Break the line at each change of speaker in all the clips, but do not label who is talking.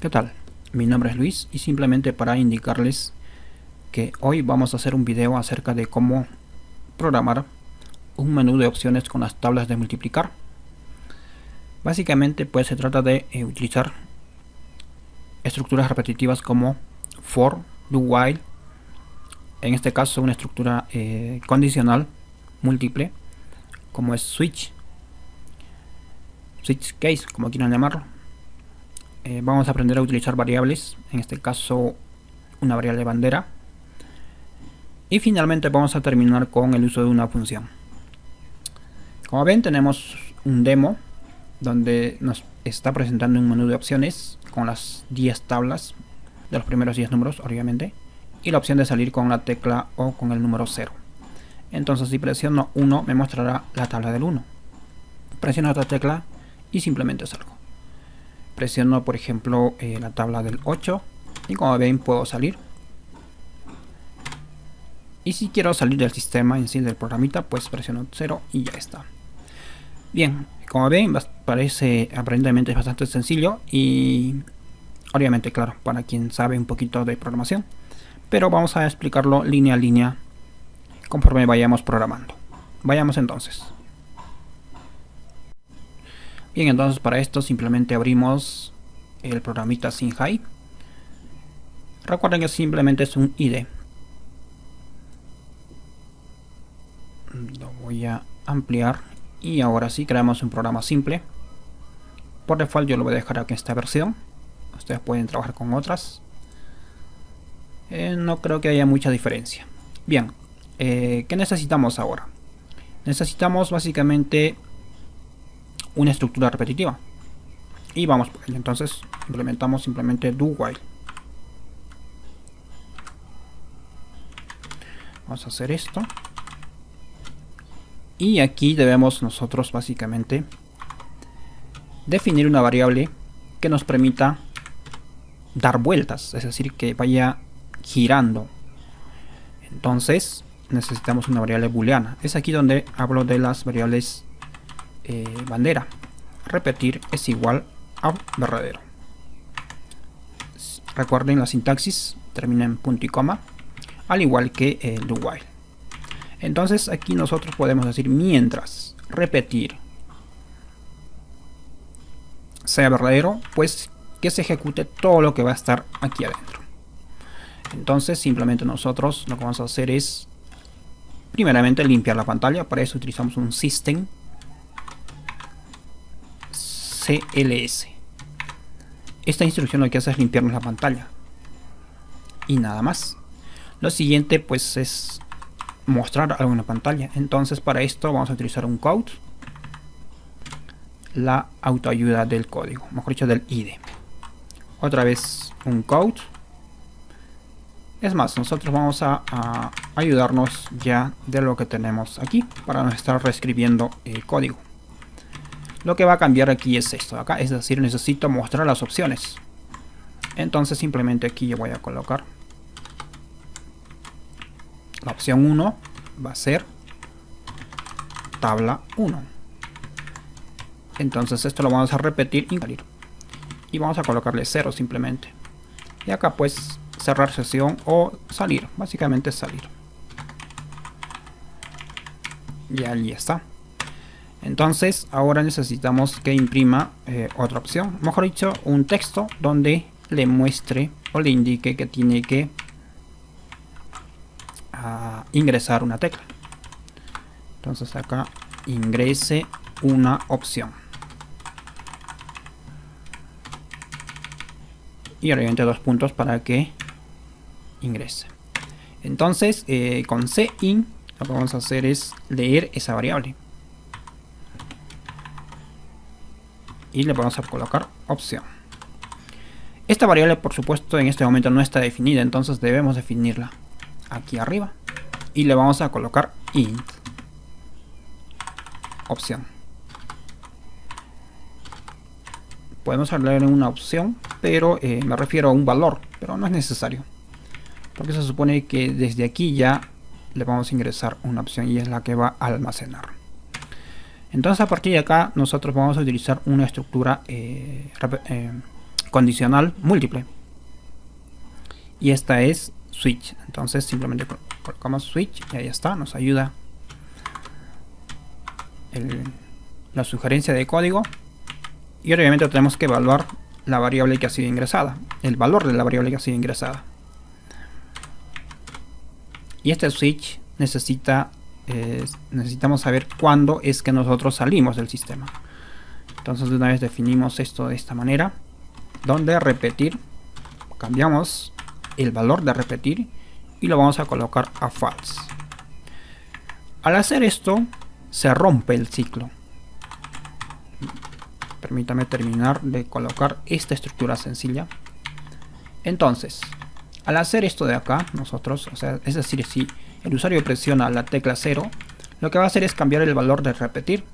¿Qué tal? Mi nombre es Luis y simplemente para indicarles que hoy vamos a hacer un video acerca de cómo programar un menú de opciones con las tablas de multiplicar. Básicamente pues se trata de utilizar estructuras repetitivas como for, do while, en este caso una estructura condicional múltiple como es switch case, como quieran llamarlo. Vamos a aprender a utilizar variables, en este caso una variable bandera, y finalmente vamos a terminar con el uso de una función. Como ven, tenemos un demo donde nos está presentando un menú de opciones con las 10 tablas de los primeros 10 números, obviamente, y la opción de salir con la tecla o con el número 0. Entonces si presiono 1 me mostrará la tabla del 1, presiono otra tecla y simplemente salgo. Presiono por ejemplo la tabla del 8 y como ven puedo salir. Y si quiero salir del sistema en sí del programita, pues presiono 0 y ya está. Bien, como ven parece aparentemente es bastante sencillo y obviamente claro para quien sabe un poquito de programación, pero vamos a explicarlo línea a línea conforme vayamos programando. Vayamos entonces. Bien, entonces para esto simplemente abrimos el programita SimHai. Recuerden que simplemente es un IDE. Lo voy a ampliar y ahora sí creamos un programa simple. Por default yo lo voy a dejar aquí en esta versión. Ustedes pueden trabajar con otras. No creo que haya mucha diferencia. Bien, ¿qué necesitamos ahora? Necesitamos básicamente una estructura repetitiva y vamos por ello. Entonces implementamos simplemente do while. Vamos a hacer esto y aquí debemos nosotros básicamente definir una variable que nos permita dar vueltas, es decir, que vaya girando. Entonces necesitamos una variable booleana. Es aquí donde hablo de las variables bandera. Repetir es igual a verdadero. Recuerden la sintaxis, termina en punto y coma, al igual que el do while. Entonces aquí nosotros podemos decir mientras repetir sea verdadero, pues que se ejecute todo lo que va a estar aquí adentro. Entonces simplemente nosotros lo que vamos a hacer es primeramente limpiar la pantalla. Para eso utilizamos un system CLS. Esta instrucción lo que hace es limpiarnos la pantalla y nada más. Lo siguiente pues es mostrar algo en la pantalla. Entonces para esto vamos a utilizar un code, la autoayuda del código, mejor dicho del IDE. Otra vez un code. Es más, nosotros vamos a ayudarnos ya de lo que tenemos aquí para no estar reescribiendo el código. Lo que va a cambiar aquí es esto de acá, es decir, necesito mostrar las opciones. Entonces simplemente aquí yo voy a colocar la opción 1 va a ser tabla 1. Entonces esto lo vamos a repetir y salir. Y vamos a colocarle 0 simplemente. Y acá pues cerrar sesión o salir, básicamente salir. Y allí está. Entonces ahora necesitamos que imprima otra opción, mejor dicho un texto donde le muestre o le indique que tiene que ingresar una tecla. Entonces acá ingrese una opción y obviamente 2 puntos para que ingrese. Entonces con cin lo que vamos a hacer es leer esa variable y le vamos a colocar opción. Esta variable por supuesto en este momento no está definida, entonces debemos definirla aquí arriba y le vamos a colocar int opción. Podemos hablar en una opción, pero me refiero a un valor, pero no es necesario porque se supone que desde aquí ya le vamos a ingresar una opción y es la que va a almacenar. Entonces a partir de acá nosotros vamos a utilizar una estructura condicional múltiple, y esta es switch. Entonces simplemente colocamos switch y ahí está, nos ayuda la sugerencia de código. Y obviamente tenemos que evaluar la variable que ha sido ingresada, el valor de la variable que ha sido ingresada. Y este switch necesitamos saber cuándo es que nosotros salimos del sistema. Entonces de una vez definimos esto de esta manera, donde repetir, cambiamos el valor de repetir y lo vamos a colocar a false. Al hacer esto se rompe el ciclo. Permítame terminar de colocar esta estructura sencilla. Entonces, al hacer esto de acá, nosotros, es decir, si el usuario presiona la tecla 0, lo que va a hacer es cambiar el valor de repetir,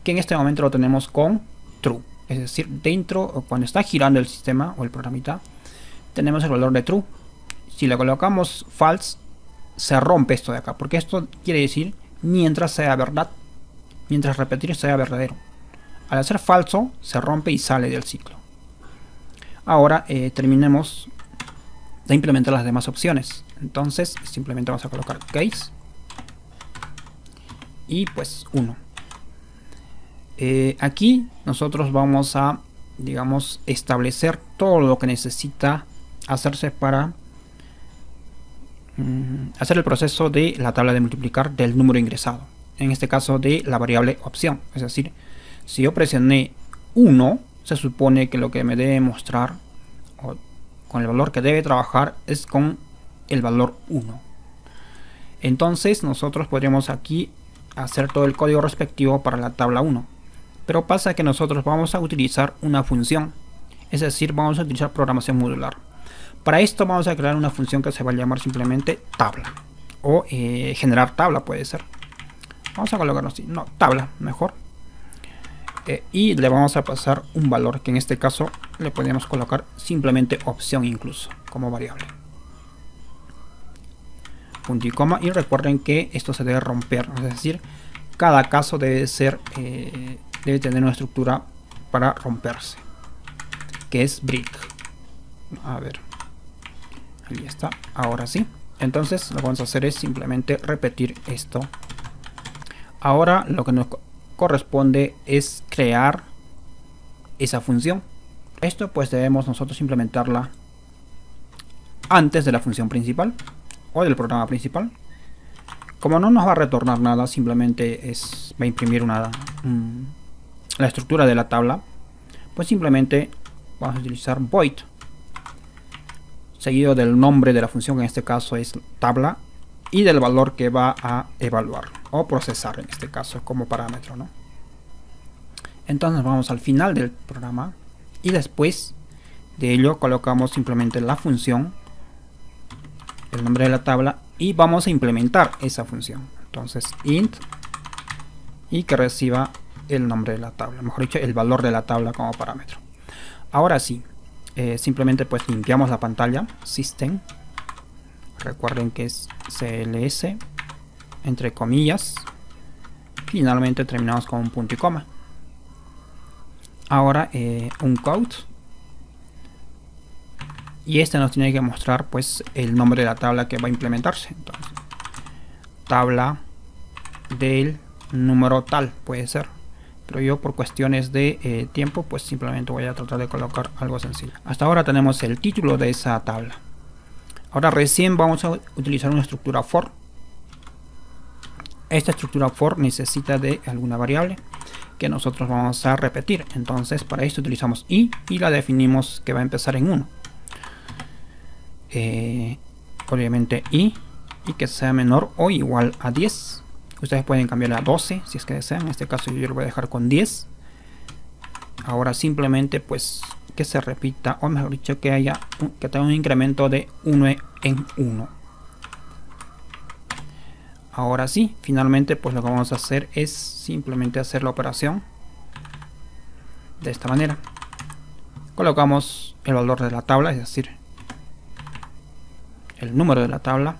que en este momento lo tenemos con true. Es decir, dentro, o cuando está girando el sistema o el programita, tenemos el valor de true. Si le colocamos false, se rompe esto de acá, porque esto quiere decir mientras sea verdad, mientras repetir sea verdadero. Al hacer falso, se rompe y sale del ciclo. Ahora terminemos de implementar las demás opciones. Entonces simplemente vamos a colocar case y pues 1. Aquí nosotros vamos a, digamos, establecer todo lo que necesita hacerse para hacer el proceso de la tabla de multiplicar del número ingresado. En este caso de la variable opción. Es decir, si yo presioné 1, se supone que lo que me debe mostrar, o con el valor que debe trabajar, es con el valor 1. Entonces nosotros podríamos aquí hacer todo el código respectivo para la tabla 1. Pero pasa que nosotros vamos a utilizar una función. Es decir, vamos a utilizar programación modular. Para esto vamos a crear una función que se va a llamar simplemente tabla. O generar tabla puede ser. Vamos a colocarlo así. No, tabla, mejor. Y le vamos a pasar un valor que en este caso le podemos colocar simplemente opción incluso como variable. Punto y coma, y recuerden que esto se debe romper, es decir, cada caso debe ser debe tener una estructura para romperse, que es break. A ver, ahí está, ahora sí. Entonces lo que vamos a hacer es simplemente repetir esto. Ahora lo que nos corresponde es crear esa función. Esto pues debemos nosotros implementarla antes de la función principal o del programa principal. Como no nos va a retornar nada, simplemente va a imprimir la estructura de la tabla, pues simplemente vamos a utilizar void seguido del nombre de la función, que en este caso es tabla, y del valor que va a evaluar o procesar, en este caso como parámetro, ¿no? Entonces vamos al final del programa y después de ello colocamos simplemente la función, el nombre de la tabla, y vamos a implementar esa función. Entonces int, y que reciba el nombre de la tabla, mejor dicho el valor de la tabla como parámetro. Ahora sí, simplemente pues limpiamos la pantalla system. Recuerden que es CLS entre comillas. Finalmente terminamos con un punto y coma. Ahora un code, y este nos tiene que mostrar pues el nombre de la tabla que va a implementarse. Entonces, tabla del número tal puede ser, pero yo por cuestiones de tiempo pues simplemente voy a tratar de colocar algo sencillo. Hasta ahora tenemos el título de esa tabla. Ahora recién vamos a utilizar una estructura for. Esta estructura for necesita de alguna variable que nosotros vamos a repetir. Entonces para esto utilizamos y la definimos que va a empezar en 1. Obviamente y que sea menor o igual a 10. Ustedes pueden cambiar a 12 si es que desean. En este caso yo lo voy a dejar con 10. Ahora simplemente pues que se repita, o mejor dicho que tenga un incremento de 1 en 1. Ahora sí, finalmente pues lo que vamos a hacer es simplemente hacer la operación de esta manera. Colocamos el valor de la tabla, es decir, el número de la tabla.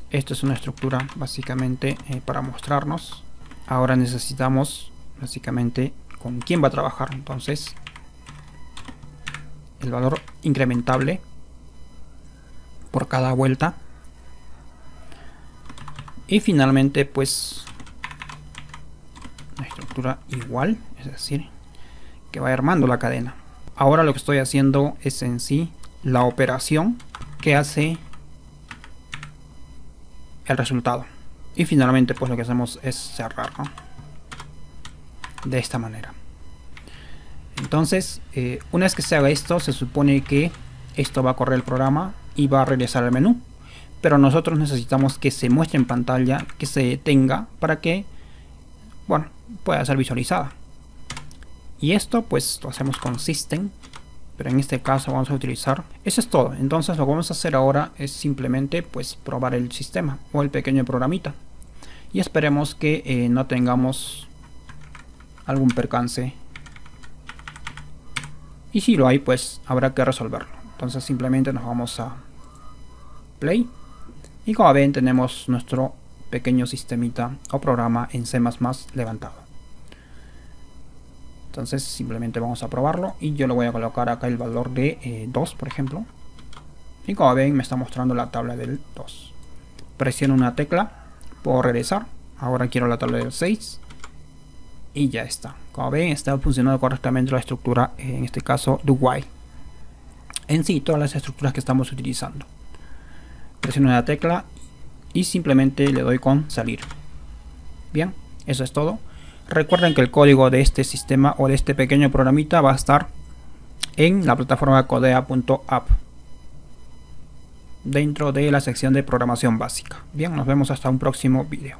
Esto es una estructura básicamente para mostrarnos Ahora necesitamos básicamente con quién va a trabajar. Entonces el valor incrementable por cada vuelta. Y finalmente pues la estructura igual, es decir, que va armando la cadena. Ahora lo que estoy haciendo es en sí la operación que hace el resultado. Y finalmente pues lo que hacemos es cerrar, ¿no? De esta manera. Entonces una vez que se haga esto, se supone que esto va a correr el programa y va a regresar al menú. Pero nosotros necesitamos que se muestre en pantalla, que se detenga para que, bueno, pueda ser visualizada. Y esto pues lo hacemos con System, pero en este caso vamos a utilizar, eso es todo. Entonces lo que vamos a hacer ahora es simplemente pues probar el sistema o el pequeño programita. Y esperemos que no tengamos algún percance. Y si lo hay, pues habrá que resolverlo. Entonces simplemente nos vamos a Play. Y como ven, tenemos nuestro pequeño sistemita o programa en C++ levantado. Entonces simplemente vamos a probarlo. Y yo le voy a colocar acá el valor de 2, por ejemplo. Y como ven, me está mostrando la tabla del 2. Presiono una tecla, puedo regresar. Ahora quiero la tabla del 6. Y ya está. Como ven, está funcionando correctamente la estructura, en este caso do while. En sí, todas las estructuras que estamos utilizando. Presiono la tecla y simplemente le doy con salir. Bien, eso es todo. Recuerden que el código de este sistema o de este pequeño programita va a estar en la plataforma codea.app, dentro de la sección de programación básica. Bien, nos vemos hasta un próximo video.